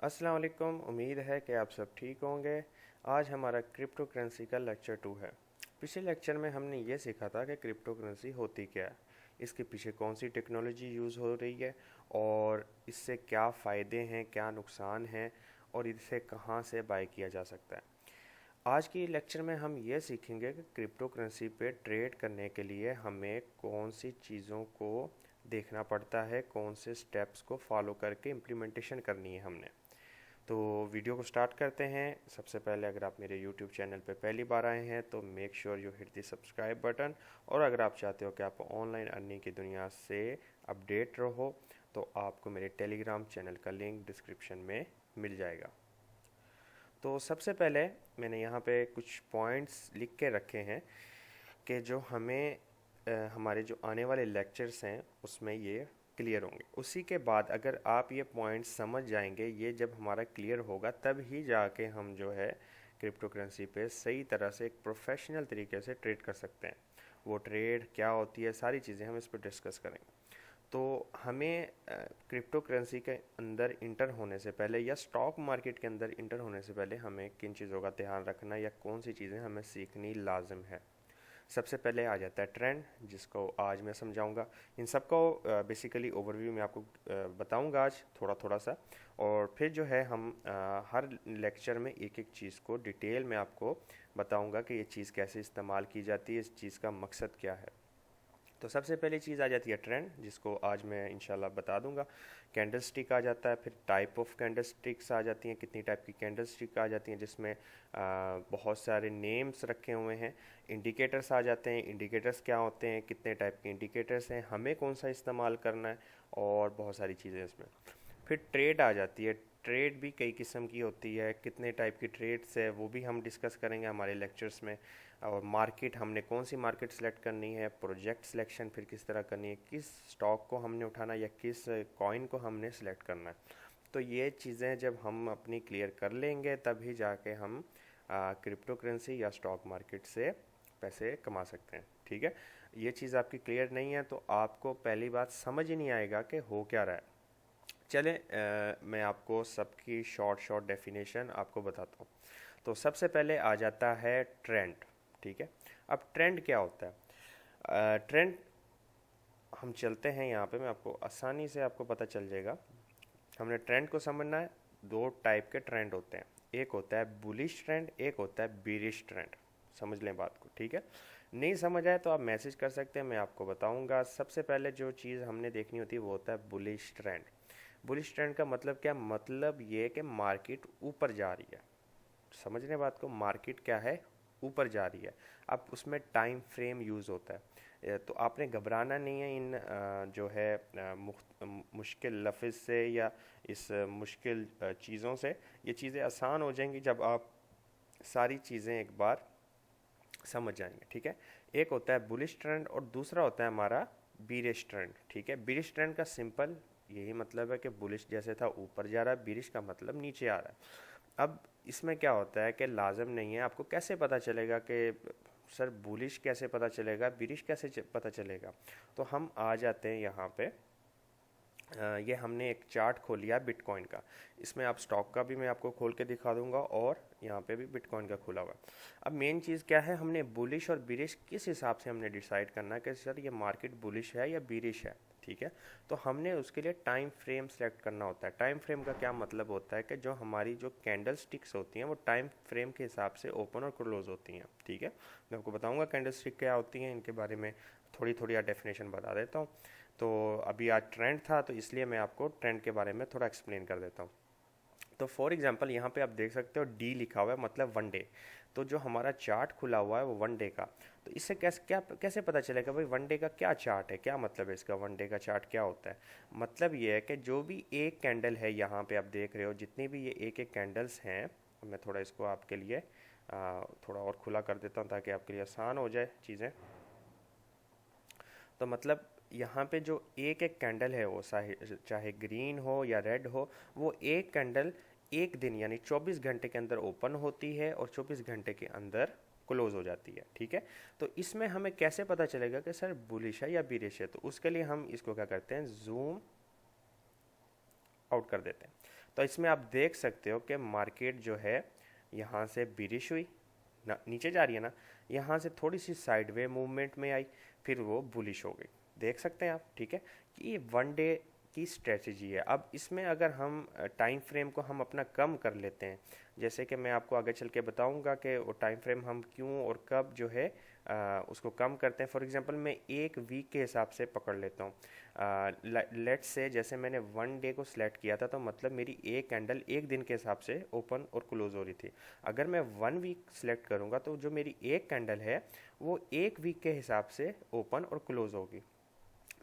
अस्सलाम वालेकुम। उम्मीद है कि आप सब ठीक होंगे। आज हमारा क्रिप्टो करेंसी का लेक्चर 2 है। पिछले लेक्चर में हमने ये सीखा था कि क्रिप्टो करेंसी होती क्या है, इसके पीछे कौन सी टेक्नोलॉजी यूज़ हो रही है और इससे क्या फ़ायदे हैं, क्या नुकसान हैं और इसे कहाँ से बाय किया जा सकता है। आज की लेक्चर में हम ये सीखेंगे कि क्रिप्टो करेंसी पे ट्रेड करने के लिए हमें कौन सी चीज़ों को देखना पड़ता है, कौन से स्टेप्स को फॉलो करके इम्प्लीमेंटेशन करनी है हमने। तो वीडियो को स्टार्ट करते हैं। सबसे पहले अगर आप मेरे यूट्यूब चैनल पर पहली बार आए हैं तो make sure you hit the subscribe button, और अगर आप चाहते हो कि आप ऑनलाइन अर्निंग की दुनिया से अपडेट रहो तो आपको मेरे टेलीग्राम चैनल का लिंक डिस्क्रिप्शन में मिल जाएगा। तो सबसे पहले मैंने यहाँ पे कुछ पॉइंट्स लिख के रखे हैं कि जो हमें हमारे जो आने वाले लेक्चर्स हैं उसमें ये क्लियर होंगे। उसी के बाद अगर आप ये पॉइंट्स समझ जाएंगे, ये जब हमारा क्लियर होगा तब ही जाके हम जो है क्रिप्टो करेंसी पे सही तरह से एक प्रोफेशनल तरीके से ट्रेड कर सकते हैं। वो ट्रेड क्या होती है, सारी चीज़ें हम इस पर डिस्कस करेंगे। तो हमें क्रिप्टो करेंसी के अंदर इंटर होने से पहले या स्टॉक मार्केट के अंदर इंटर होने से पहले हमें किन चीज़ों का ध्यान रखना या कौन सी चीज़ें हमें सीखनी लाजिम है। सबसे पहले आ जाता है ट्रेंड, जिसको आज मैं समझाऊंगा। इन सब को बेसिकली ओवरव्यू में आपको बताऊंगा आज थोड़ा थोड़ा सा, और फिर जो है हम हर लेक्चर में एक एक चीज़ को डिटेल में आपको बताऊंगा कि ये चीज़ कैसे इस्तेमाल की जाती है, इस चीज़ का मकसद क्या है। तो सबसे पहली चीज़ आ जाती है ट्रेंड, जिसको आज मैं इंशाल्लाह बता दूंगा। कैंडल स्टिक आ जाता है, फिर टाइप ऑफ कैंडल स्टिक्स आ जाती हैं, कितनी टाइप की कैंडल स्टिक आ जाती हैं, जिसमें बहुत सारे नेम्स रखे हुए हैं। इंडिकेटर्स आ जाते हैं, इंडिकेटर्स क्या होते हैं, कितने टाइप के इंडिकेटर्स हैं, हमें कौन सा इस्तेमाल करना है, और बहुत सारी चीज़ें इसमें। फिर ट्रेड आ जाती है। ट्रेड भी कई किस्म की होती है, कितने टाइप की ट्रेड्स है वो भी हम डिस्कस करेंगे हमारे लेक्चर्स में। और मार्केट, हमने कौन सी मार्केट सेलेक्ट करनी है, प्रोजेक्ट सिलेक्शन फिर किस तरह करनी है, किस स्टॉक को हमने उठाना या किस कॉइन को हमने सेलेक्ट करना है। तो ये चीज़ें जब हम अपनी क्लियर कर लेंगे तभी जाके हम क्रिप्टो करेंसी या स्टॉक मार्केट से पैसे कमा सकते हैं। ठीक है, ये चीज़ आपकी क्लियर नहीं है तो आपको पहली बात समझ ही नहीं आएगा कि हो क्या रहा है। चले मैं आपको सबकी शॉर्ट डेफिनेशन आपको बताता हूँ। तो सबसे पहले आ जाता है ट्रेंड। ठीक है, अब ट्रेंड क्या होता है? ट्रेंड हम चलते हैं यहाँ पे, मैं आपको आसानी से आपको पता चल जाएगा। हमने ट्रेंड को समझना है। दो टाइप के ट्रेंड होते हैं, एक होता है बुलिश ट्रेंड, एक होता है बीरिश ट्रेंड। समझ लें बात को, ठीक है। नहीं समझ आए तो आप मैसेज कर सकते हैं, मैं आपको बताऊंगा। सबसे पहले जो चीज़ हमने देखनी होती है वो होता है बुलिश ट्रेंड। बुलिश ट्रेंड का मतलब क्या? मतलब ये कि मार्केट ऊपर जा रही है। समझने बात को, मार्केट क्या है? ऊपर जा रही है। अब उसमें टाइम फ्रेम यूज़ होता है। तो आपने घबराना नहीं है इन जो है मुश्किल लफ्ज़ से या इस मुश्किल चीज़ों से। ये चीज़ें आसान हो जाएंगी जब आप सारी चीज़ें एक बार समझ जाएंगे। ठीक है, एक होता है बुलिश ट्रेंड और दूसरा होता है हमारा बीरिश ट्रेंड। ठीक है, बीरिश ट्रेंड का सिंपल यही मतलब है कि बुलिश जैसे था ऊपर जा रहा है, बीरिश का मतलब नीचे आ रहा है। अब इसमें क्या होता है कि लाजम नहीं है, आपको कैसे पता चलेगा कि सर बुलिश कैसे पता चलेगा, बीरिश कैसे पता चलेगा? तो हम आ जाते हैं यहाँ पे। ये हमने एक चार्ट खोल लिया बिटकॉइन का। इसमें आप स्टॉक का भी मैं आपको खोल के दिखा दूंगा और यहाँ पे भी बिटकॉइन का खुला हुआ। अब मेन चीज़ क्या है, हमने बुलिश और बीरिश किस हिसाब से हमने डिसाइड करना है कि सर ये मार्केट बुलिश है या बीरिश है। ठीक है, तो हमने उसके लिए टाइम फ्रेम सेलेक्ट करना होता है। टाइम फ्रेम का क्या मतलब होता है कि जो हमारी जो कैंडल स्टिक्स होती हैं वो टाइम फ्रेम के हिसाब से ओपन और क्लोज होती हैं। ठीक है, मैं आपको बताऊंगा कैंडल स्टिक क्या होती हैं, इनके बारे में थोड़ी थोड़ी डेफिनेशन बता देता हूँ। तो अभी आज ट्रेंड था तो इसलिए मैं आपको ट्रेंड के बारे में थोड़ा एक्सप्लेन कर देता हूँ। तो फॉर एग्जांपल यहाँ पे आप देख सकते हो डी लिखा हुआ है, मतलब वन डे। तो जो हमारा चार्ट खुला हुआ है वो वन डे का। तो इससे कैसे पता चलेगा भाई वन डे का क्या चार्ट है, क्या मतलब है इसका, वन डे का चार्ट क्या होता है? मतलब ये है कि जो भी एक कैंडल है यहाँ पे आप देख रहे हो, जितनी भी ये एक एक कैंडल्स हैं, मैं थोड़ा इसको आपके लिए थोड़ा और खुला कर देता हूँ ताकि आपके लिए आसान हो जाए चीज़ें। तो मतलब यहाँ पे जो एक एक कैंडल है वो चाहे ग्रीन हो या रेड हो, वो एक कैंडल एक दिन यानी 24 घंटे के अंदर ओपन होती है और 24 घंटे के अंदर क्लोज हो जाती है। ठीक है, तो इसमें हमें कैसे पता चलेगा कि सर बुलिश है या बीरिश है? तो उसके लिए हम इसको क्या करते हैं, जूम आउट कर देते हैं। तो इसमें आप देख सकते हो कि मार्केट जो है यहाँ से बिरिश हुई ना, नीचे जा रही है ना, यहाँ से थोड़ी सी साइडवे मूवमेंट में आई, फिर वो बुलिश हो गई। देख सकते हैं आप, ठीक है, कि ये वन डे की स्ट्रेटजी है। अब इसमें अगर हम टाइम फ्रेम को हम अपना कम कर लेते हैं, जैसे कि मैं आपको आगे चल के बताऊंगा कि वो टाइम फ्रेम हम क्यों और कब जो है उसको कम करते हैं। फॉर एग्जांपल मैं एक वीक के हिसाब से पकड़ लेता हूँ। लेट्स से जैसे मैंने वन डे को सिलेक्ट किया था, तो मतलब मेरी एक कैंडल एक दिन के हिसाब से ओपन और क्लोज हो रही थी। अगर मैं वन वीक सिलेक्ट करूँगा तो जो मेरी एक कैंडल है वो एक वीक के हिसाब से ओपन और क्लोज होगी।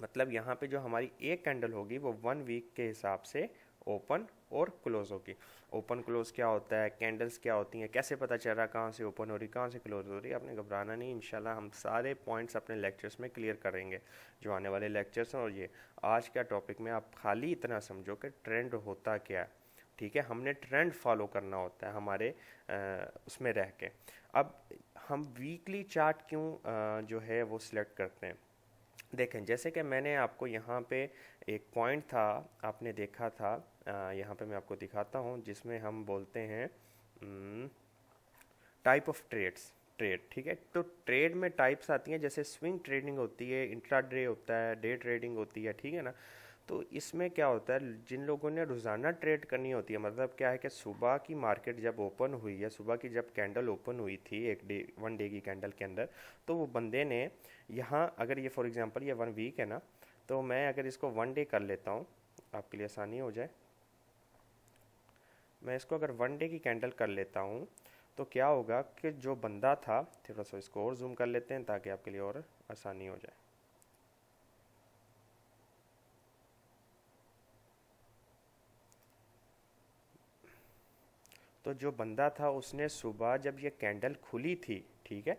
मतलब यहाँ पे जो हमारी एक कैंडल होगी वो वन वीक के हिसाब से ओपन और क्लोज होगी। ओपन क्लोज क्या होता है, कैंडल्स क्या होती हैं, कैसे पता चल रहा कहाँ से ओपन हो रही कहाँ से क्लोज हो रही है, आपने घबराना नहीं। इंशाल्लाह हम सारे पॉइंट्स अपने लेक्चर्स में क्लियर करेंगे, जो आने वाले लेक्चर्स हैं। और ये आज का टॉपिक में आप खाली इतना समझो कि ट्रेंड होता क्या है, ठीक है। हमने ट्रेंड फॉलो करना होता है हमारे उसमें रह के। अब हम वीकली चार्ट क्यों जो है वो सिलेक्ट करते हैं, देखें। जैसे कि मैंने आपको यहाँ पे एक पॉइंट था, आपने देखा था, यहाँ पे मैं आपको दिखाता हूँ, जिसमें हम बोलते हैं टाइप ऑफ ट्रेड, ठीक है। तो ट्रेड में टाइप्स आती हैं, जैसे स्विंग ट्रेडिंग होती है, इंट्राडे होता है, डे ट्रेडिंग होती है, ठीक है ना। तो इसमें क्या होता है, जिन लोगों ने रोज़ाना ट्रेड करनी होती है, मतलब क्या है कि सुबह की मार्केट जब ओपन हुई है, सुबह की जब कैंडल ओपन हुई थी एक डे वन डे की कैंडल के अंदर, तो वो बंदे ने यहाँ, अगर ये फॉर एग्जांपल ये वन वीक है ना, तो मैं अगर इसको वन डे कर लेता हूँ आपके लिए आसानी हो जाए, मैं इसको अगर वन डे की कैंडल कर लेता हूँ, तो क्या होगा कि जो बंदा था, थोड़ा सा इसको और जूम कर लेते हैं ताकि आपके लिए और आसानी हो जाए। तो जो बंदा था उसने सुबह जब ये कैंडल खुली थी, ठीक है,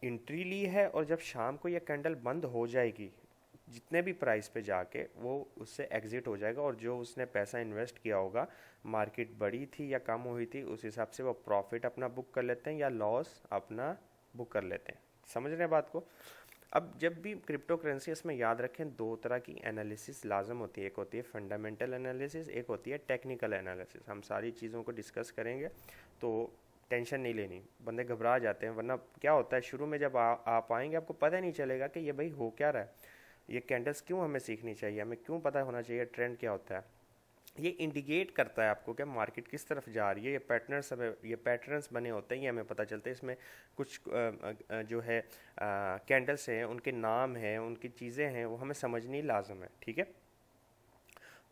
एंट्री ली है, और जब शाम को ये कैंडल बंद हो जाएगी, जितने भी प्राइस पे जाके वो उससे एग्जिट हो जाएगा, और जो उसने पैसा इन्वेस्ट किया होगा, मार्केट बढ़ी थी या कम हुई थी, उस हिसाब से वो प्रॉफिट अपना बुक कर लेते हैं या लॉस अपना बुक कर लेते हैं। समझ रहे हैं बात को। अब जब भी क्रिप्टो करेंसी, इसमें याद रखें दो तरह की एनालिसिस लाजम होती है, एक होती है फंडामेंटल एनालिसिस, एक होती है टेक्निकल एनालिसिस। हम सारी चीज़ों को डिस्कस करेंगे, तो टेंशन नहीं लेनी। बंदे घबरा जाते हैं, वरना क्या होता है शुरू में जब आप आएंगे आपको पता नहीं चलेगा कि ये भाई हो क्या रहा है, ये कैंडल्स क्यों हमें सीखनी चाहिए, हमें क्यों पता होना चाहिए ट्रेंड क्या होता है। ये इंडिकेट करता है आपको कि मार्केट किस तरफ जा रही है। ये पैटर्न्स बने होते हैं, ये हमें पता चलता है। इसमें कुछ जो है कैंडल्स हैं, उनके नाम हैं, उनकी चीज़ें हैं, वो हमें समझनी लाजम है, ठीक है।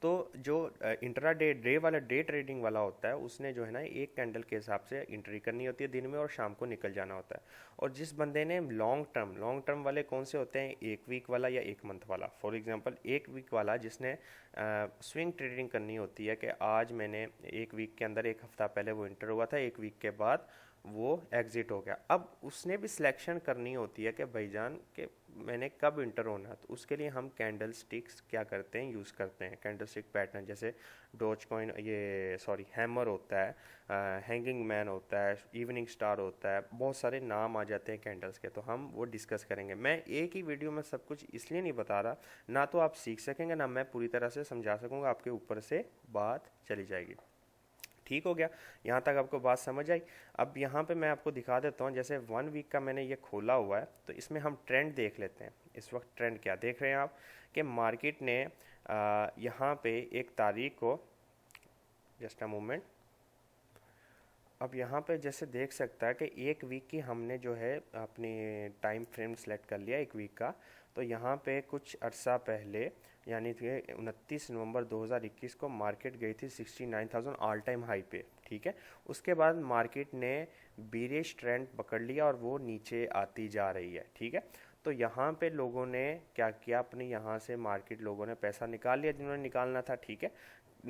तो जो इंट्रा डे वाला डे ट्रेडिंग वाला होता है, उसने जो है ना एक कैंडल के हिसाब से एंट्री करनी होती है दिन में, और शाम को निकल जाना होता है। और जिस बंदे ने लॉन्ग टर्म वाले कौन से होते हैं, एक वीक वाला या एक मंथ वाला। फॉर एग्जांपल एक वीक वाला जिसने स्विंग ट्रेडिंग करनी होती है कि आज मैंने एक वीक के अंदर, एक हफ्ता पहले वो इंटर हुआ था, एक वीक के बाद वो एग्जिट हो गया। अब उसने भी सिलेक्शन करनी होती है कि भाईजान के मैंने कब इंटर होना, तो उसके लिए हम कैंडल स्टिक्स क्या करते हैं, यूज़ करते हैं कैंडल स्टिक पैटर्न। जैसे डोज कॉइन, ये सॉरी हैमर होता है, हैंगिंग मैन होता है, इवनिंग स्टार होता है, बहुत सारे नाम आ जाते हैं कैंडल्स के, तो हम वो डिस्कस करेंगे। मैं एक ही वीडियो में सब कुछ इसलिए नहीं बता रहा, ना तो आप सीख सकेंगे, ना मैं पूरी तरह से समझा सकूँगा, आपके ऊपर से बात चली जाएगी। ठीक हो गया, यहाँ तक आपको बात समझ आई। अब यहाँ पे मैं आपको दिखा देता हूँ, जैसे वन वीक का मैंने ये खोला हुआ है, तो इसमें हम ट्रेंड देख लेते हैं। इस वक्त ट्रेंड क्या देख रहे हैं आप, कि मार्केट ने यहाँ पे एक तारीख को, जस्ट अ मोमेंट, अब यहाँ पे जैसे देख सकता है कि एक वीक की हमने जो है अपनी टाइम फ्रेम सेलेक्ट कर लिया एक वीक का। तो यहाँ पे कुछ अरसा पहले, यानी कि 29 नवंबर 2021 को मार्केट गई थी 69,000 ऑल टाइम हाई पे, ठीक है। उसके बाद मार्केट ने बीरिश ट्रेंड पकड़ लिया और वो नीचे आती जा रही है, ठीक है। तो यहाँ पे लोगों ने क्या किया, अपने यहाँ से मार्केट लोगों ने पैसा निकाल लिया जिन्होंने निकालना था, ठीक है।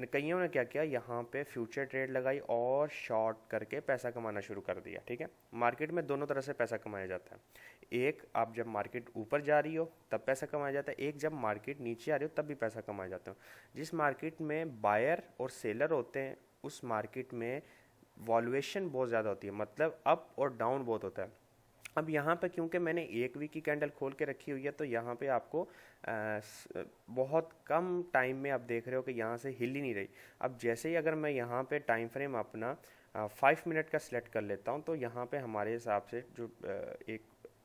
कईयों ने क्या किया, यहाँ पे फ्यूचर ट्रेड लगाई और शॉर्ट करके पैसा कमाना शुरू कर दिया, ठीक है। मार्केट में दोनों तरह से पैसा कमाया जाता है। एक, आप जब मार्केट ऊपर जा रही हो तब पैसा कमाया जाता है, एक जब मार्केट नीचे आ रही हो तब भी पैसा कमाया जाता है। जिस मार्केट में बायर और सेलर होते हैं, उस मार्केट में वॉल्यूएशन बहुत ज़्यादा होती है, मतलब अप और डाउन बहुत होता है। अब यहाँ पे क्योंकि मैंने 1 वीक की कैंडल खोल के रखी हुई है, तो यहाँ पे आपको बहुत कम टाइम में आप देख रहे हो कि यहाँ से हिल ही नहीं रही। अब जैसे ही अगर मैं यहाँ पे टाइम फ्रेम अपना 5 मिनट का सिलेक्ट कर लेता हूँ, तो यहाँ पे हमारे हिसाब से जो एक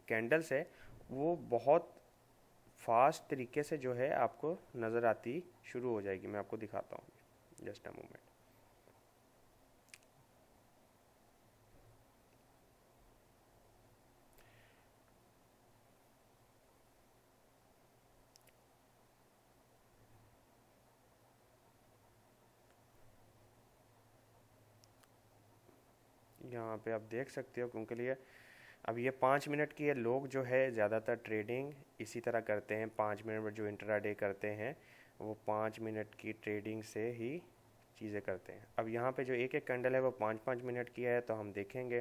कैंडल्स है वो बहुत फास्ट तरीके से जो है आपको नज़र आती शुरू हो जाएगी। मैं आपको दिखाता हूँ, जस्ट अ मोमेंट। यहाँ पे आप देख सकते हो क्योंकि लिए अब ये 5 मिनट की है। लोग जो है ज़्यादातर ट्रेडिंग इसी तरह करते हैं, 5 मिनट में जो इंट्राडे करते हैं वो 5 मिनट की ट्रेडिंग से ही चीज़ें करते हैं। अब यहाँ पे जो एक एक कैंडल है वो 5-5 मिनट की है, तो हम देखेंगे।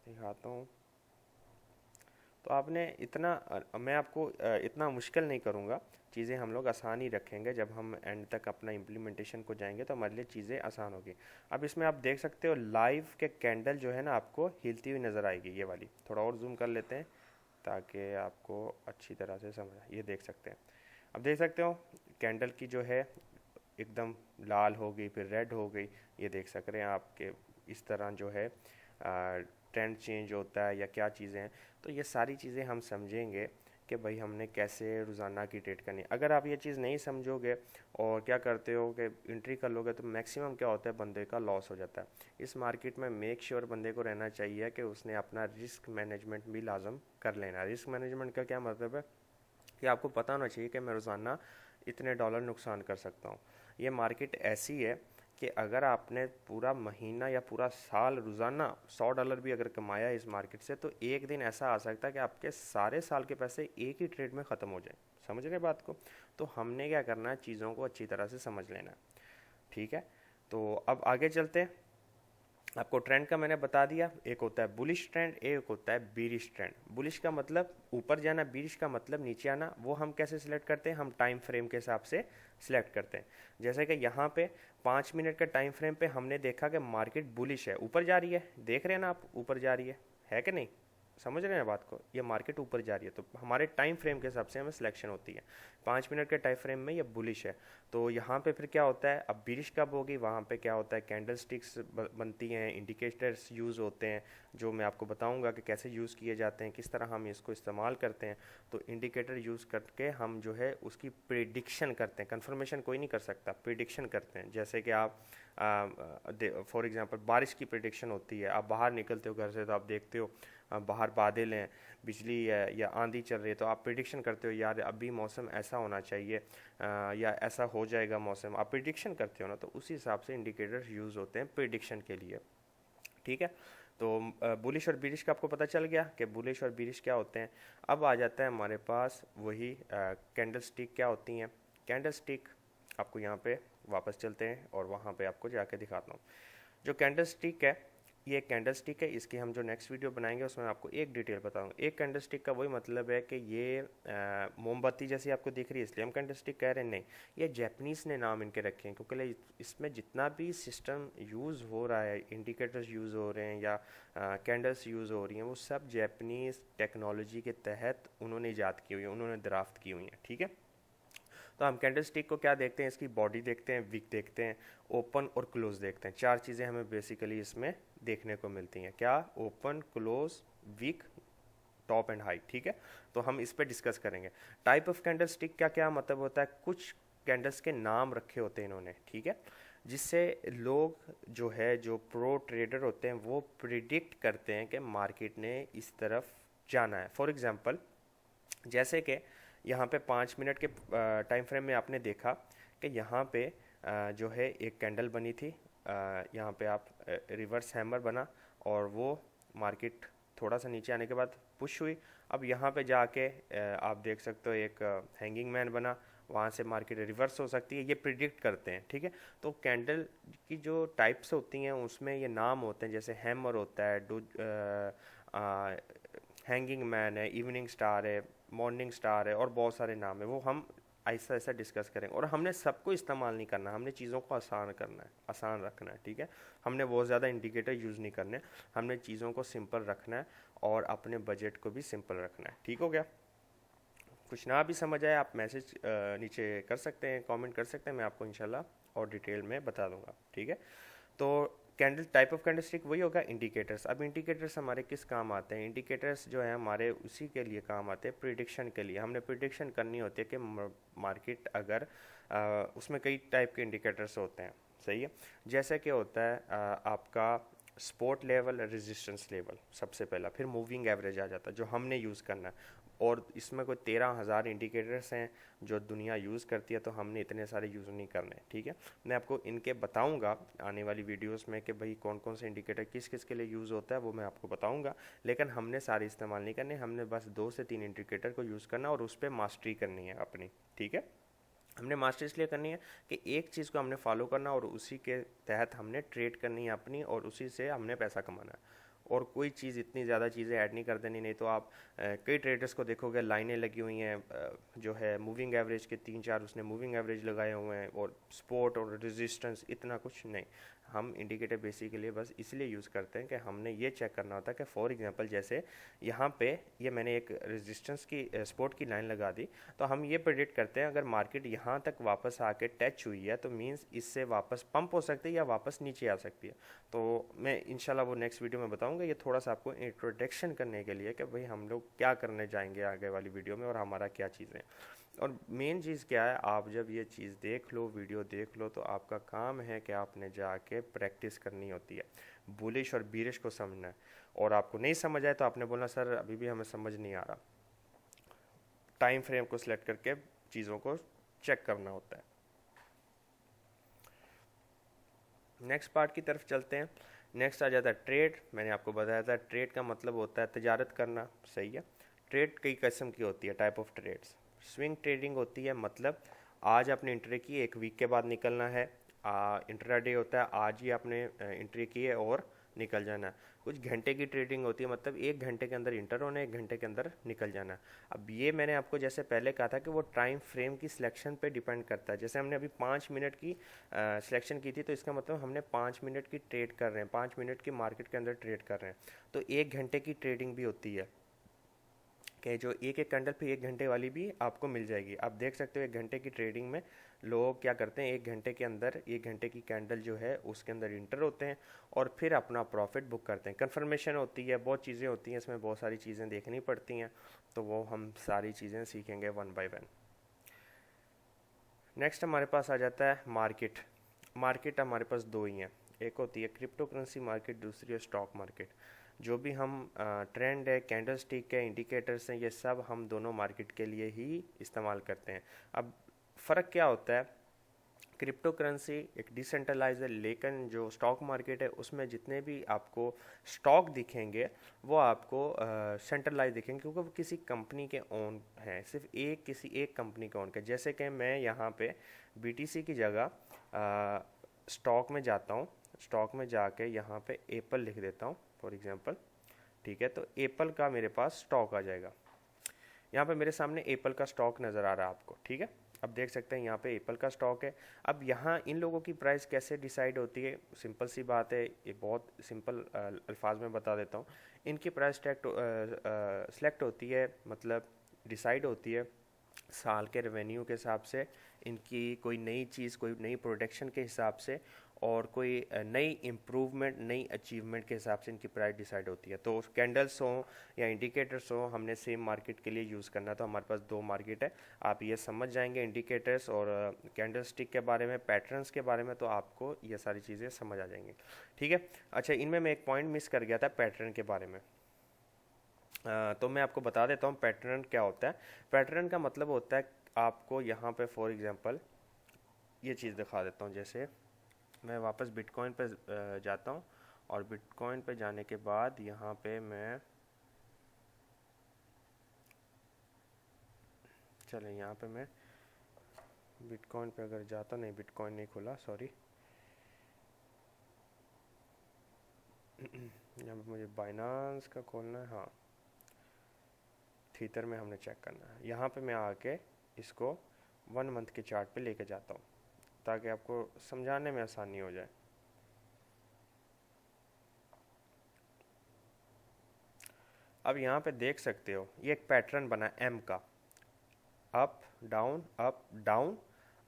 दिखाता हूँ। तो आपने इतना मैं आपको इतना मुश्किल नहीं करूँगा, चीज़ें हम लोग आसान ही रखेंगे। जब हम एंड तक अपना इम्प्लीमेंटेशन को जाएंगे तो हमारे लिए चीज़ें आसान होगी। अब इसमें आप देख सकते हो लाइव के कैंडल जो है ना आपको हिलती हुई नज़र आएगी, ये वाली। थोड़ा और जूम कर लेते हैं ताकि आपको अच्छी तरह से समझ आए। ये देख सकते हैं, अब देख सकते हो कैंडल की जो है एकदम लाल हो गई, फिर रेड हो गई। ये देख सक रहे हैं आपके इस तरह जो है ट्रेंड चेंज होता है या क्या चीज़ें हैं। तो ये सारी चीज़ें हम समझेंगे कि भाई हमने कैसे रोज़ाना की ट्रेड करनी है। अगर आप ये चीज़ नहीं समझोगे और क्या करते हो कि एंट्री कर लोगे, तो मैक्सिमम क्या होता है, बंदे का लॉस हो जाता है। इस मार्केट में मेक श्योर बंदे को रहना चाहिए कि उसने अपना रिस्क मैनेजमेंट भी लाजम कर लेना। रिस्क मैनेजमेंट का क्या मतलब है कि आपको पता होना चाहिए कि मैं रोज़ाना इतने डॉलर नुकसान कर सकता हूँ। ये मार्केट ऐसी है कि अगर आपने पूरा महीना या पूरा साल रोज़ाना $100 भी अगर कमाया इस मार्केट से, तो एक दिन ऐसा आ सकता है कि आपके सारे साल के पैसे एक ही ट्रेड में ख़त्म हो जाए। समझ रहे बात को? तो हमने क्या करना है, चीज़ों को अच्छी तरह से समझ लेना है। ठीक है, तो अब आगे चलते हैं। आपको ट्रेंड का मैंने बता दिया, एक होता है बुलिश ट्रेंड, एक होता है बीरिश ट्रेंड। बुलिश का मतलब ऊपर जाना, बीरिश का मतलब नीचे आना। वो हम कैसे सिलेक्ट करते हैं, हम टाइम फ्रेम के हिसाब से सिलेक्ट करते हैं। जैसे कि यहाँ पे 5 मिनट के टाइम फ्रेम पे हमने देखा कि मार्केट बुलिश है, ऊपर जा रही है। देख रहे हैं ना आप, ऊपर जा रही है कि नहीं? समझ रहे हैं बात को? ये मार्केट ऊपर जा रही है, तो हमारे टाइम फ्रेम के हिसाब से हमें सिलेक्शन होती है। 5 मिनट के टाइम फ्रेम में ये बुलिश है, तो यहाँ पे फिर क्या होता है, अब बिरिश कब होगी, वहाँ पे क्या होता है, कैंडल स्टिक्स बनती हैं, इंडिकेटर्स यूज़ होते हैं, जो मैं आपको बताऊंगा कि कैसे यूज़ किए जाते हैं, किस तरह हम इसको इस्तेमाल करते हैं। तो इंडिकेटर यूज़ करके हम जो है उसकी प्रिडिक्शन करते हैं। कन्फर्मेशन कोई नहीं कर सकता, प्रिडिक्शन करते हैं। जैसे कि आप फॉर एग्जांपल बारिश की प्रिडिक्शन होती है। आप बाहर निकलते हो घर से तो आप देखते हो बाहर बादल हैं, बिजली है या आंधी चल रही है, तो आप प्रिडिक्शन करते हो यार अभी मौसम ऐसा होना चाहिए या ऐसा हो जाएगा मौसम। आप प्रिडिक्शन करते हो ना, तो उसी हिसाब से इंडिकेटर्स यूज़ होते हैं प्रिडिक्शन के लिए। ठीक है, तो बुलिश और बिरिश का आपको पता चल गया कि बुलिश और बिरिश क्या होते हैं। अब आ जाता है हमारे पास वही कैंडल स्टिक क्या होती हैं। कैंडल स्टिक आपको यहाँ पे वापस चलते हैं और वहाँ पे आपको जाके दिखाता हूँ। जो कैंडल स्टिक है, ये एक कैंडल स्टिक है। इसकी हम जो नेक्स्ट वीडियो बनाएंगे उसमें आपको एक डिटेल बताऊंगा। एक कैंडल स्टिक का वही मतलब है कि ये मोमबत्ती जैसी आपको दिख रही है इसलिए हम कैंडल स्टिक कह रहे हैं, नहीं। ये जैपनीज़ ने नाम इनके रखे हैं क्योंकि इसमें जितना भी सिस्टम यूज़ हो रहा है, इंडिकेटर्स यूज़ हो रहे हैं या कैंडल्स यूज़ हो रही हैं, वो सब जैपनीज़ टेक्नोलॉजी के तहत उन्होंने ईजाद की हुई है, उन्होंने ड्राफ्ट की हुई हैं। ठीक है, तो हम कैंडल स्टिक को क्या देखते हैं, इसकी बॉडी देखते हैं, विक देखते हैं, ओपन और क्लोज देखते हैं। 4 चीज़ें हमें बेसिकली इसमें देखने को मिलती हैं। क्या? Open, close, wick, top and high. ठीक है, तो हम इस पर डिस्कस करेंगे। टाइप ऑफ कैंडल स्टिक क्या क्या मतलब होता है, कुछ कैंडल्स के नाम रखे होते हैं इन्होंने। ठीक है, जिससे लोग जो है, जो प्रो ट्रेडर होते हैं, वो प्रिडिक्ट करते हैं कि मार्केट ने इस तरफ जाना है। फॉर एग्जांपल जैसे कि यहाँ पे 5 मिनट के टाइम फ्रेम में आपने देखा कि यहाँ पे जो है एक कैंडल बनी थी, यहाँ पे आप रिवर्स हैमर बना और वो मार्केट थोड़ा सा नीचे आने के बाद पुश हुई। अब यहाँ पे जाके आप देख सकते हो एक हैंगिंग मैन बना, वहाँ से मार्केट रिवर्स हो सकती है। ये प्रिडिक्ट करते हैं। ठीक है, तो कैंडल की जो टाइप्स होती हैं उसमें ये नाम होते हैं, जैसे हैमर होता है, हैंगिंग मैन है, इवनिंग स्टार है, मॉर्निंग स्टार है और बहुत सारे नाम है। वो हम ऐसा ऐसा डिस्कस करेंगे। और हमने सबको इस्तेमाल नहीं करना, हमने चीज़ों को आसान करना है, आसान रखना है, ठीक है। हमने बहुत ज़्यादा इंडिकेटर यूज़ नहीं करने, हमने चीज़ों को सिंपल रखना है और अपने बजट को भी सिंपल रखना है। ठीक हो गया? कुछ ना भी समझ आए आप मैसेज नीचे कर सकते हैं, कमेंट कर सकते हैं, मैं आपको इंशाल्लाह और डिटेल में बता दूंगा, ठीक है। तो candle type of candle stick वही होगा इंडिकेटर्स। अब इंडिकेटर्स हमारे किस काम आते हैं? इंडिकेटर्स जो है हमारे उसी के लिए काम आते हैं, प्रिडिक्शन के लिए। हमने प्रिडिक्शन करनी होती है कि मार्केट अगर उसमें कई टाइप के इंडिकेटर्स होते हैं, सही है। जैसे कि होता है आपका स्पोर्ट लेवल, रेजिस्टेंस लेवल सबसे पहला, फिर मूविंग एवरेज आ जाता है जो हमने यूज़ करना है। और इसमें कोई 13,000 इंडिकेटर्स हैं जो दुनिया यूज़ करती है, तो हमने इतने सारे यूज़ नहीं करने, ठीक है। मैं आपको इनके बताऊंगा आने वाली वीडियोस में कि भाई कौन कौन से इंडिकेटर किस किस के लिए यूज़ होता है, वो मैं आपको बताऊंगा। लेकिन हमने सारे इस्तेमाल नहीं करने, हमने बस 2 से 3 इंडिकेटर को यूज़ करना और उस पर मास्टरी करनी है अपनी, ठीक है। हमने मास्टरी इसलिए करनी है कि एक चीज़ को हमने फॉलो करना और उसी के तहत हमने ट्रेड करनी है अपनी, और उसी से हमने पैसा कमाना है। और कोई चीज़ इतनी ज़्यादा चीज़ें ऐड नहीं कर देनी, नहीं तो आप कई ट्रेडर्स को देखोगे लाइनें लगी हुई हैं, जो है मूविंग एवरेज के 3-4 उसने मूविंग एवरेज लगाए हुए हैं, और स्पोर्ट और रेजिस्टेंस इतना कुछ नहीं। हम इंडिकेटर बेसिकली बस इसलिए यूज़ करते हैं कि हमने ये चेक करना होता है कि फॉर एग्जांपल जैसे यहाँ पे ये मैंने एक रेजिस्टेंस की स्पोर्ट की लाइन लगा दी, तो हम ये प्रेडिक्ट करते हैं अगर मार्केट यहाँ तक वापस आके टच हुई है तो मींस इससे वापस पंप हो सकती है या वापस नीचे आ सकती है। तो मैं इंशाल्लाह वो नेक्स्ट वीडियो में बताऊंगा। ये थोड़ा सा आपको इंट्रोडक्शन करने के लिए कि भाई हम लोग क्या करने जाएंगे आगे वाली वीडियो में और हमारा क्या चीज़ें। और मेन चीज़ क्या है, आप जब ये चीज़ देख लो, वीडियो देख लो, तो आपका काम है कि आपने जाके प्रैक्टिस करनी होती है, बुलिश और बीरिश को समझना है। और आपको नहीं समझ आए तो आपने बोलना सर अभी भी हमें समझ नहीं आ रहा। टाइम फ्रेम को सिलेक्ट करके चीज़ों को चेक करना होता है। नेक्स्ट पार्ट की तरफ चलते हैं। नेक्स्ट आ जाता है ट्रेड। मैंने आपको बताया था ट्रेड का मतलब होता है तजारत करना, सही है। ट्रेड कई किस्म की होती है, type of trades. Swing trading होती है, मतलब आज आपने एंट्री की, एक वीक के बाद निकलना है। इंट्राडे होता है, आज ही आपने एंट्री की है और निकल जाना है। कुछ घंटे की ट्रेडिंग होती है, मतलब 1 घंटे के अंदर इंटर होना है, 1 घंटे के अंदर निकल जाना है। अब ये मैंने आपको जैसे पहले कहा था कि वो टाइम फ्रेम की सिलेक्शन पे डिपेंड करता है। जैसे हमने अभी 5 मिनट की सिलेक्शन की थी, तो इसका मतलब हमने 5 मिनट की ट्रेड कर रहे हैं, 5 मिनट की मार्केट के अंदर ट्रेड कर रहे हैं। तो 1 घंटे की ट्रेडिंग भी होती है कि जो एक एक कैंडल पे 1 घंटे वाली भी आपको मिल जाएगी। आप देख सकते हो 1 घंटे की ट्रेडिंग में लोग क्या करते हैं, 1 घंटे के अंदर 1 घंटे की कैंडल जो है उसके अंदर इंटर होते हैं और फिर अपना प्रॉफिट बुक करते हैं। कन्फर्मेशन होती है, बहुत चीज़ें होती हैं इसमें, बहुत सारी चीज़ें देखनी पड़ती हैं, तो वो हम सारी चीज़ें सीखेंगे वन बाय वन। नेक्स्ट हमारे पास आ जाता है मार्केट। मार्केट हमारे पास दो ही हैं, एक होती है क्रिप्टो करेंसी मार्केट, दूसरी है स्टॉक मार्केट। जो भी हम ट्रेंड है, कैंडल स्टिक है, इंडिकेटर्स हैं, ये सब हम दोनों मार्केट के लिए ही इस्तेमाल करते हैं। अब फ़र्क क्या होता है, क्रिप्टो करेंसी एक डिसेंट्रलाइज है, लेकिन जो स्टॉक मार्केट है उसमें जितने भी आपको स्टॉक दिखेंगे वो आपको सेंट्रलाइज दिखेंगे, क्योंकि वो किसी कंपनी के ओन हैं, सिर्फ एक किसी एक कंपनी के ओन के। जैसे कि मैं यहाँ पे बीटीसी की जगह स्टॉक में जाता हूँ, स्टॉक में जाके यहाँ पे एप्पल लिख देता हूँ फॉर एग्जांपल, ठीक है। तो एप्पल का मेरे पास स्टॉक आ जाएगा। यहाँ पे मेरे सामने एप्पल का स्टॉक नज़र आ रहा है आपको, ठीक है। अब देख सकते हैं यहाँ पे एप्पल का स्टॉक है। अब यहाँ इन लोगों की प्राइस कैसे डिसाइड होती है, सिंपल सी बात है, ये बहुत सिंपल अल्फाज में बता देता हूँ। इनकी प्राइस सेलेक्ट होती है, मतलब डिसाइड होती है साल के रेवेन्यू के हिसाब से, इनकी कोई नई चीज़, कोई नई प्रोडक्शन के हिसाब से, और कोई नई इम्प्रूवमेंट, नई अचीवमेंट के हिसाब से इनकी प्राइस डिसाइड होती है। तो कैंडल्स हों या इंडिकेटर्स हों, हमने सेम मार्केट के लिए यूज़ करना, तो हमारे पास दो मार्केट है। आप ये समझ जाएंगे इंडिकेटर्स और कैंडल स्टिक के बारे में, पैटर्न्स के बारे में, तो आपको ये सारी चीज़ें समझ आ जाएंगी, ठीक है। अच्छा, इनमें मैं एक पॉइंट मिस कर गया था पैटर्न के बारे में, तो मैं आपको बता देता हूँ पैटर्न क्या होता है। पैटर्न का मतलब होता है आपको यहाँ पे फॉर एग्जांपल ये चीज़ दिखा देता हूँ। जैसे मैं वापस बिटकॉइन पे जाता हूँ, और बिटकॉइन पे जाने के बाद यहाँ पे मैं, चलें यहाँ पे मैं बिटकॉइन पे अगर जाता, नहीं बिटकॉइन नहीं खुला, सॉरी, यहाँ पे मुझे बाइनांस का खोलना है, हाँ थीटर में हमने चेक करना है। यहाँ पे मैं आके इसको 1 मंथ के चार्ट पे लेके जाता हूँ ताकि आपको समझाने में आसानी हो जाए। अब यहाँ पे देख सकते हो ये एक पैटर्न बना है एम का, अप डाउन,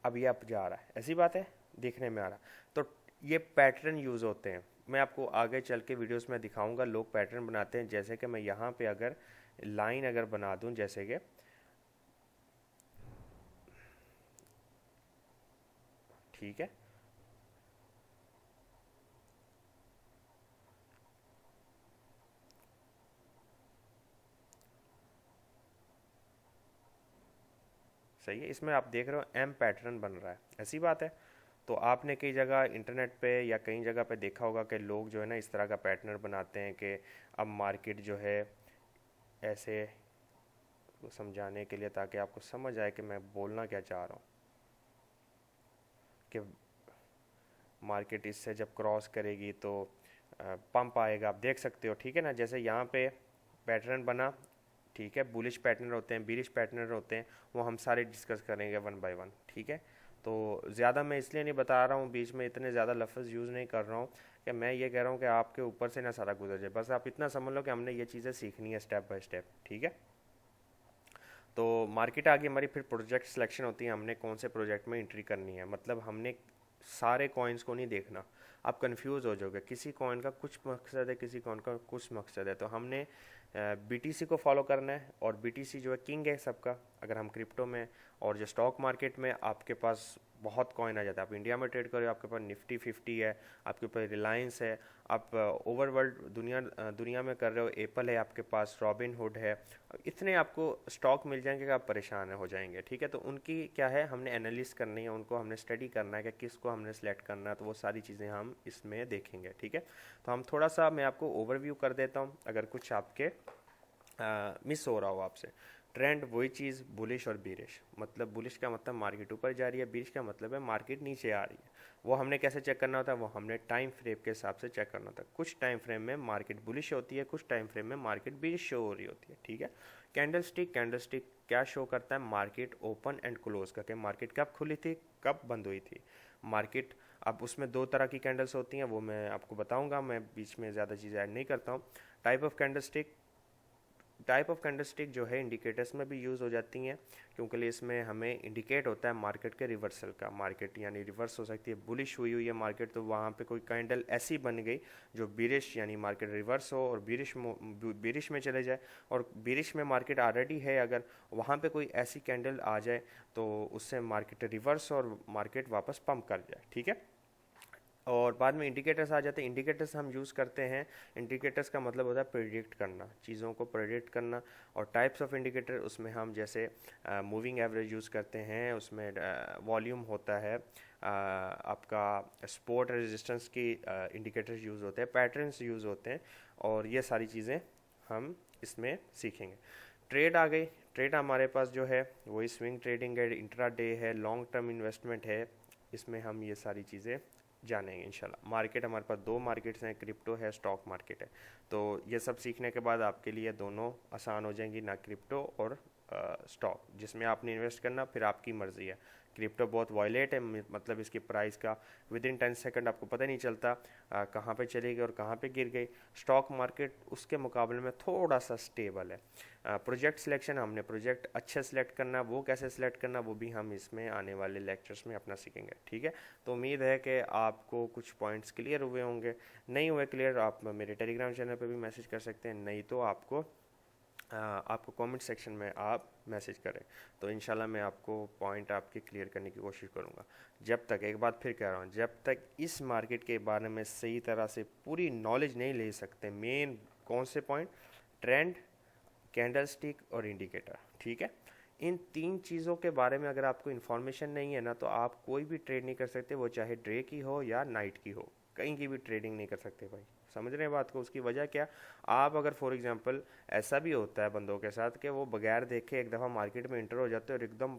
अब ये अप जा रहा है, ऐसी बात है, देखने में आ रहा। तो ये पैटर्न यूज़ होते हैं, मैं आपको आगे चल के वीडियोस में दिखाऊंगा। लोग पैटर्न बनाते हैं, जैसे कि मैं यहाँ पे अगर लाइन अगर बना दूं, जैसे कि ठीक है, सही है, इसमें आप देख रहे हो एम पैटर्न बन रहा है, ऐसी बात है। तो आपने कई जगह इंटरनेट पे या कई जगह पे देखा होगा कि लोग जो है ना इस तरह का पैटर्न बनाते हैं कि अब मार्केट जो है ऐसे, समझाने के लिए ताकि आपको समझ आए कि मैं बोलना क्या चाह रहा हूँ, कि मार्केट इससे जब क्रॉस करेगी तो पंप आएगा, आप देख सकते हो, ठीक है ना। जैसे यहाँ पे पैटर्न बना, ठीक है, बुलिश पैटर्न होते हैं, बीरिश पैटर्न होते हैं, वो हम सारे डिस्कस करेंगे वन बाय वन, ठीक है। तो ज़्यादा मैं इसलिए नहीं बता रहा हूँ, बीच में इतने ज़्यादा लफ्ज़ यूज़ नहीं कर रहा हूँ, कि मैं ये कह रहा हूँ कि आपके ऊपर से ना सारा गुजर जाए, बस आप इतना समझ लो कि हमने ये चीज़ें सीखनी है स्टेप बाय स्टेप, ठीक है। तो मार्केट आ गई हमारी, फिर प्रोजेक्ट सिलेक्शन होती है, हमने कौन से प्रोजेक्ट में एंट्री करनी है। मतलब हमने सारे कॉइन्स को नहीं देखना, आप कंफ्यूज हो जाओगे, किसी कॉइन का कुछ मकसद है, किसी कॉइन का कुछ मकसद है। तो हमने बीटीसी को फॉलो करना है, और बीटीसी जो है किंग है सबका, अगर हम क्रिप्टो में और जो स्टॉक मार्केट में आपके पास बहुत कॉइन आ जाता है। आप इंडिया में ट्रेड करो, आपके पास निफ्टी 50 है, आपके पास रिलायंस है, आप ओवर वर्ल्ड दुनिया में कर रहे हो, एप्पल है आपके पास, रॉबिन हुड है, इतने आपको स्टॉक मिल जाएंगे कि आप परेशान हो जाएंगे, ठीक है। तो उनकी क्या है, हमने एनालिसिस करनी है, उनको हमने स्टडी करना है कि किसको हमने सेलेक्ट करना है, तो वो सारी चीज़ें हम इसमें देखेंगे, ठीक है। तो हम थोड़ा सा मैं आपको ओवरव्यू कर देता हूँ, अगर कुछ आपके मिस हो रहा हो आपसे। ट्रेंड वही चीज़, बुलिश और बीरिश, मतलब बुलिश का मतलब मार्केट ऊपर जा रही है, बीरिश का मतलब है मार्केट नीचे आ रही है। वो हमने कैसे चेक करना होता है, वो हमने टाइम फ्रेम के हिसाब से चेक करना होता है। कुछ टाइम फ्रेम में मार्केट बुलिश होती है, कुछ टाइम फ्रेम में मार्केट बीरिश शो हो रही होती है, ठीक है। कैंडलस्टिक क्या शो करता है, मार्केट ओपन एंड क्लोज करके, मार्केट कब खुली थी, कब बंद हुई थी मार्केट। अब उसमें दो तरह की कैंडल्स होती हैं, वो मैं आपको बताऊंगा, मैं बीच में ज़्यादा चीज़ें ऐड नहीं करता हूँ। टाइप ऑफ कैंडलस्टिक जो है इंडिकेटर्स में भी यूज़ हो जाती हैं, क्योंकि इसमें हमें इंडिकेट होता है मार्केट के रिवर्सल का। मार्केट यानी रिवर्स हो सकती है, बुलिश हुई है मार्केट, तो वहाँ पे कोई कैंडल ऐसी बन गई जो बीरिश यानी मार्केट रिवर्स हो और बीरिश में चले जाए, और बीरिश में मार्केट ऑलरेडी है, अगर वहाँ पे कोई ऐसी कैंडल आ जाए तो उससे मार्केट रिवर्स और मार्केट वापस पंप कर जाए, ठीक है। और बाद में इंडिकेटर्स आ जाते हैं, इंडिकेटर्स हम यूज़ करते हैं, इंडिकेटर्स का मतलब होता है प्रेडिक्ट करना, चीज़ों को प्रेडिक्ट करना। और टाइप्स ऑफ इंडिकेटर, उसमें हम जैसे मूविंग एवरेज यूज़ करते हैं, उसमें वॉल्यूम होता है, आपका सपोर्ट रेजिस्टेंस की इंडिकेटर्स यूज़ होते हैं, पैटर्न्स यूज़ होते हैं, और ये सारी चीज़ें हम इसमें सीखेंगे। ट्रेड आ गई, ट्रेड हमारे पास जो है वही स्विंग ट्रेडिंग है, इंट्रा डे है, लॉन्ग टर्म इन्वेस्टमेंट है, इसमें हम ये सारी चीज़ें जानेंगे इंशाल्लाह। मार्केट हमारे पास दो मार्केट्स हैं, क्रिप्टो है, स्टॉक मार्केट है। तो ये सब सीखने के बाद आपके लिए दोनों आसान हो जाएंगी, ना क्रिप्टो और स्टॉक, जिसमें आपने इन्वेस्ट करना फिर आपकी मर्ज़ी है। क्रिप्टो बहुत वॉयलेट है, मतलब इसकी प्राइस का विद इन 10 सेकंड आपको पता नहीं चलता कहाँ पे चली गई और कहाँ पे गिर गई। स्टॉक मार्केट उसके मुकाबले में थोड़ा सा स्टेबल है। प्रोजेक्ट सिलेक्शन, हमने प्रोजेक्ट अच्छे सेलेक्ट करना, वो कैसे सेलेक्ट करना वो भी हम इसमें आने वाले लेक्चर्स में अपना सीखेंगे, ठीक है। तो उम्मीद है कि आपको कुछ पॉइंट्स क्लियर हुए होंगे, नहीं हुए क्लियर आप मेरे टेलीग्राम चैनल पे भी मैसेज कर सकते हैं, नहीं तो आपको कमेंट सेक्शन में आप मैसेज करें, तो इंशाल्लाह मैं आपको पॉइंट आपके क्लियर करने की कोशिश करूँगा। जब तक, एक बात फिर कह रहा हूँ, जब तक इस मार्केट के बारे में सही तरह से पूरी नॉलेज नहीं ले सकते, मेन कौन से पॉइंट, ट्रेंड, कैंडलस्टिक और इंडिकेटर, ठीक है। इन तीन चीज़ों के बारे में अगर आपको इन्फॉर्मेशन नहीं है ना, तो आप कोई भी ट्रेड नहीं कर सकते, वो चाहे डे की हो या नाइट की हो, कहीं की भी ट्रेडिंग नहीं कर सकते भाई, समझ रहे हैं बात को। उसकी वजह क्या, आप अगर फॉर एग्जांपल, ऐसा भी होता है बंदों के साथ कि वो बगैर देखे एक दफ़ा मार्केट में इंटर हो जाते हैं और एकदम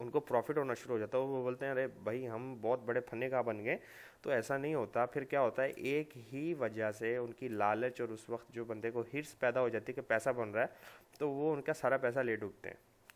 उनको प्रॉफिट होना शुरू हो जाता है, वो बोलते हैं अरे भाई हम बहुत बड़े फन्ने का बन गए। तो ऐसा नहीं होता, फिर क्या होता है, एक ही वजह से उनकी लालच और उस वक्त जो बंदे को हिर्स पैदा हो जाती है कि पैसा बन रहा है, तो वो उनका सारा पैसा ले डूबते हैं,